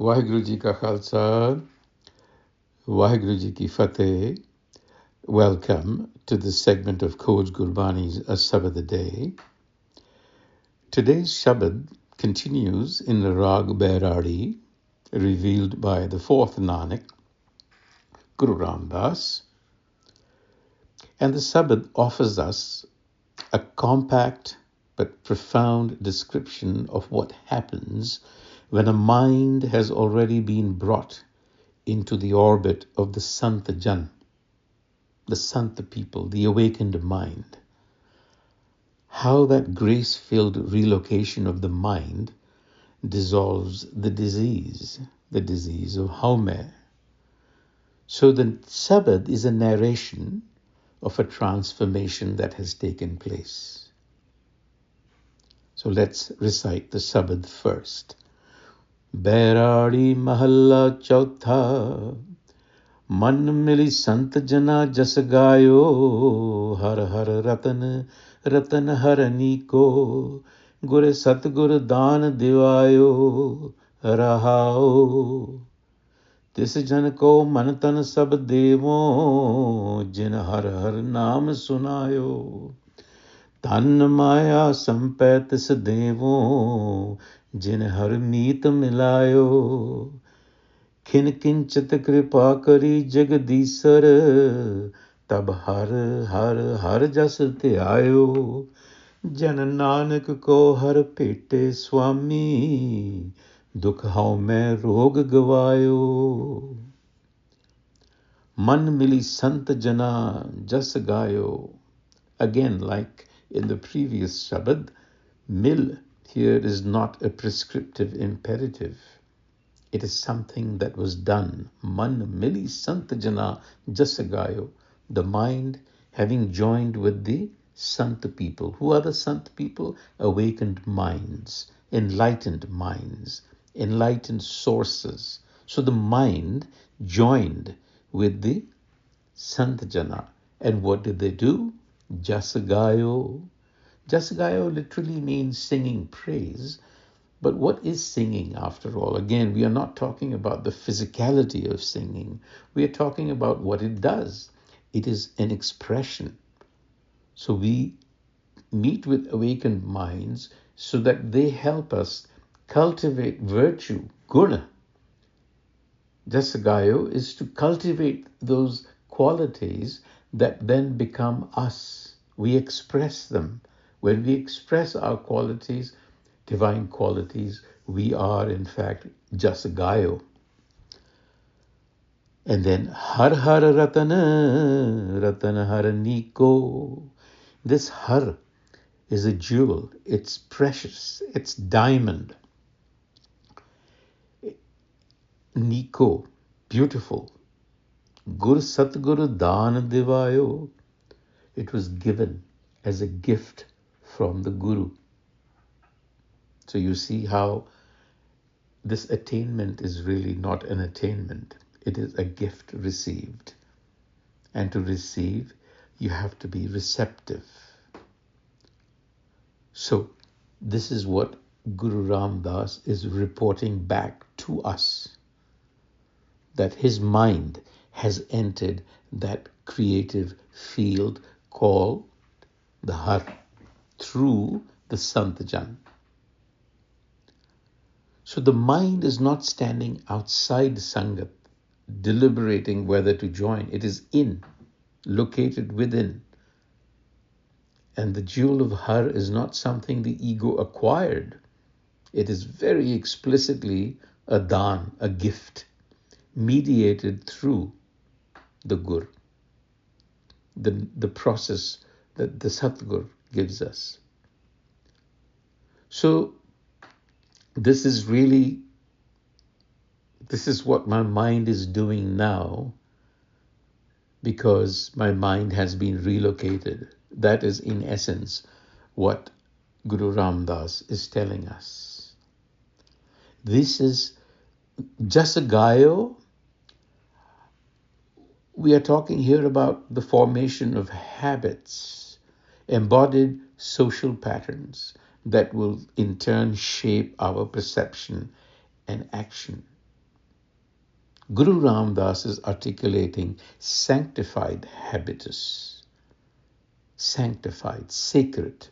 Waheguru Ji Ka Khalsa, Waheguru Ji Ki Fateh. Welcome to this segment of Coach Gurbani's a-sabad-a-day. Today's Shabad continues in the Rag Bairari, revealed by the fourth Nanak, Guru Ram Das. And the Sabad offers us a compact but profound description of what happens when a mind has already been brought into the orbit of the Sant Jana, the Sant people, the awakened mind. How that grace-filled relocation of the mind dissolves the disease of Haume. So the Sabad is a narration of a transformation that has taken place. So let's recite the Sabad first. Bairari Mahalla Chautha, Man mili Sant Jana jas gayo, Har har ratan ratan harani ko, Gure Satgur dan divayo, Rahao. Tis jan ko man tan sab devo, Jin har har naam sunayo. Tan maya sampay tis devo, Jin har meet milayo. Khin kinchit kripa kari jagadisar, Tab har har har jas ayo. Jan nanak ko har pete swami, Dukh haume rog gavayo. Man mili Sant Jana jas gayo. Again, like in the previous Shabad, mil here is not a prescriptive imperative. It is something that was done. Man mili Sant Jana jas gayo. The mind having joined with the Sant people. Who are the Sant people? Awakened minds, enlightened sources. So the mind joined with the Sant Jana. And what did they do? Jas gayo. Jas gayo literally means singing praise. But what is singing after all? Again, we are not talking about the physicality of singing. We are talking about what it does. It is an expression. So we meet with awakened minds so that they help us cultivate virtue, guna. Jas gayo is to cultivate those qualities that then become us. We express them. When we express our qualities, divine qualities, we are in fact jas gayo. And then har har ratana haraniko. This har is a jewel. It's precious. It's diamond. Niko, beautiful. Gur Satguru Dan Devayo. It was given as a gift from the Guru. So you see how this attainment is really not an attainment. It is a gift received. And to receive, you have to be receptive. So this is what Guru Ram Das is reporting back to us. That his mind has entered that creative field called the Har through the Sant Jana. So the mind is not standing outside Sangat, deliberating whether to join. It is located within. And the jewel of Har is not something the ego acquired. It is very explicitly a dan, a gift, mediated through the Gur, the process that the Satgur gives us. So this is what my mind is doing now, because my mind has been relocated. That is in essence what Guru Ram Das is telling us. This is jas gayo. We are talking here about the formation of habits, embodied social patterns that will in turn shape our perception and action. Guru Ram Das is articulating sanctified habitus, sanctified, sacred.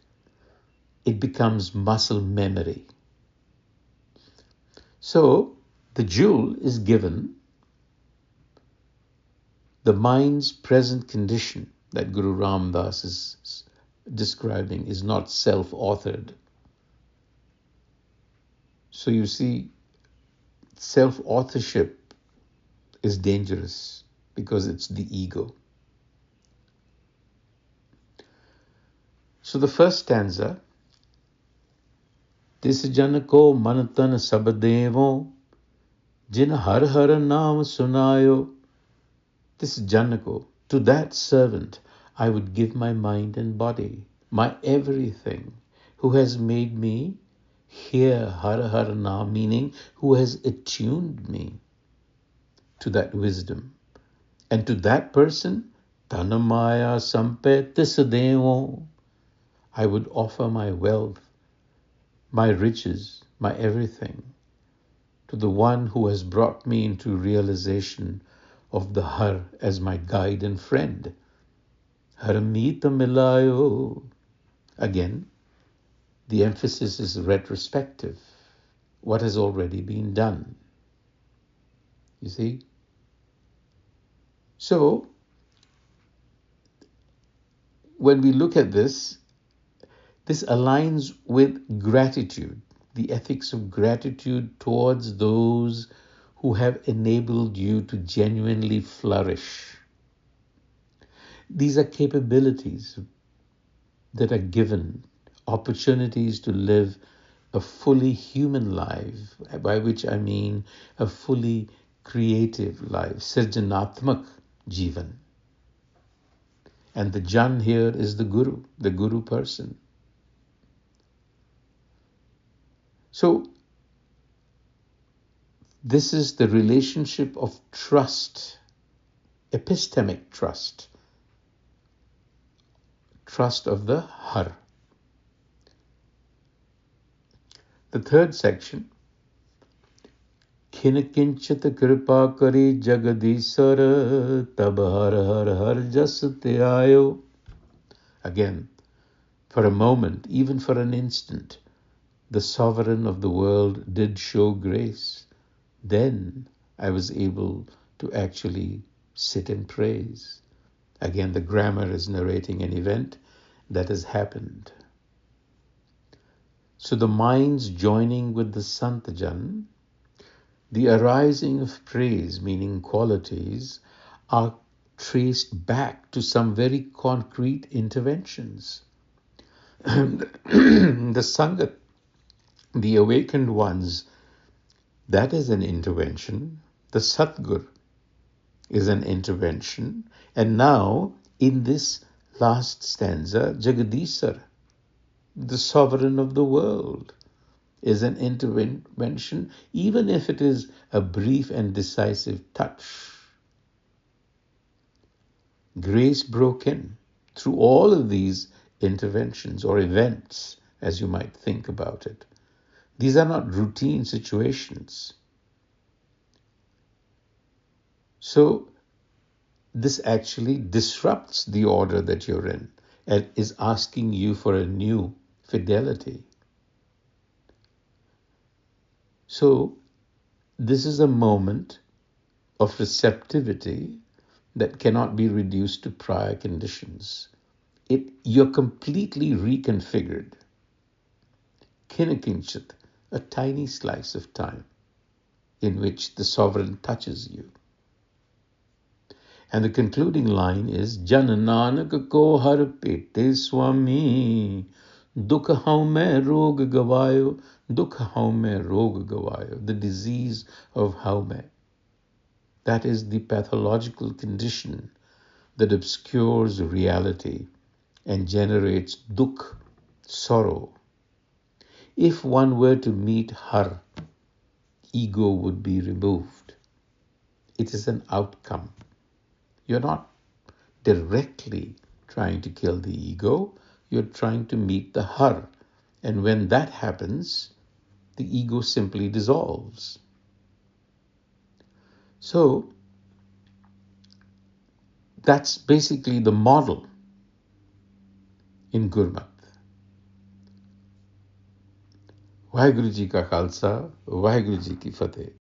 It becomes muscle memory. So the jewel is given the mind's present condition that Guru Ram Das is describing is not self-authored. So you see, self-authorship is dangerous because it's the ego. So the first stanza, Tis jan ko man tan sab devo, jin har har naam sunayo. This jan ko, to that servant I would give my mind and body, my everything, who has made me hear har har naam, meaning who has attuned me to that wisdom. And to that person, Tanamaya Sampe Tisadevo, I would offer my wealth, my riches, my everything, to the one who has brought me into realization of the Har as my guide and friend. Haramita Milayo. Again, the emphasis is retrospective. What has already been done? You see? So, when we look at this aligns with gratitude, the ethics of gratitude towards those who have enabled you to genuinely flourish. These are capabilities that are given, opportunities to live a fully human life, by which I mean a fully creative life, Sirjanatmak Jivan. And the Jan here is the Guru person. So, this is the relationship of trust, epistemic trust, trust of the Har. The third section, Khinakinchit kripa kari jagadisar tab har har har jas te aayo. Again, for a moment, even for an instant, the sovereign of the world did show grace. Then I was able to actually sit in praise. Again, the grammar is narrating an event that has happened. So the mind's joining with the Sant Jana, the arising of praise, meaning qualities, are traced back to some very concrete interventions. The Sangat, the awakened ones, that is an intervention. The Satgur is an intervention. And now, in this last stanza, Jagadisar, the sovereign of the world, is an intervention, even if it is a brief and decisive touch. Grace broke in through all of these interventions or events, as you might think about it. These are not routine situations. So this actually disrupts the order that you're in and is asking you for a new fidelity. So this is a moment of receptivity that cannot be reduced to prior conditions. You're completely reconfigured. Kinakinchit, a tiny slice of time in which the sovereign touches you. And the concluding line is, Jan Nanak ko har pete swami, dukh hau mein rog gavayo, dukh hau mein rog gavayo, the disease of hau mein. That is the pathological condition that obscures reality and generates dukh, sorrow. If one were to meet Har, ego would be removed. It is an outcome. You're not directly trying to kill the ego, you're trying to meet the Har. And when that happens, the ego simply dissolves. So that's basically the model in Gurmat. Vaheguru Ji Ka Khalsa, Vaheguru Ji Ki Fateh.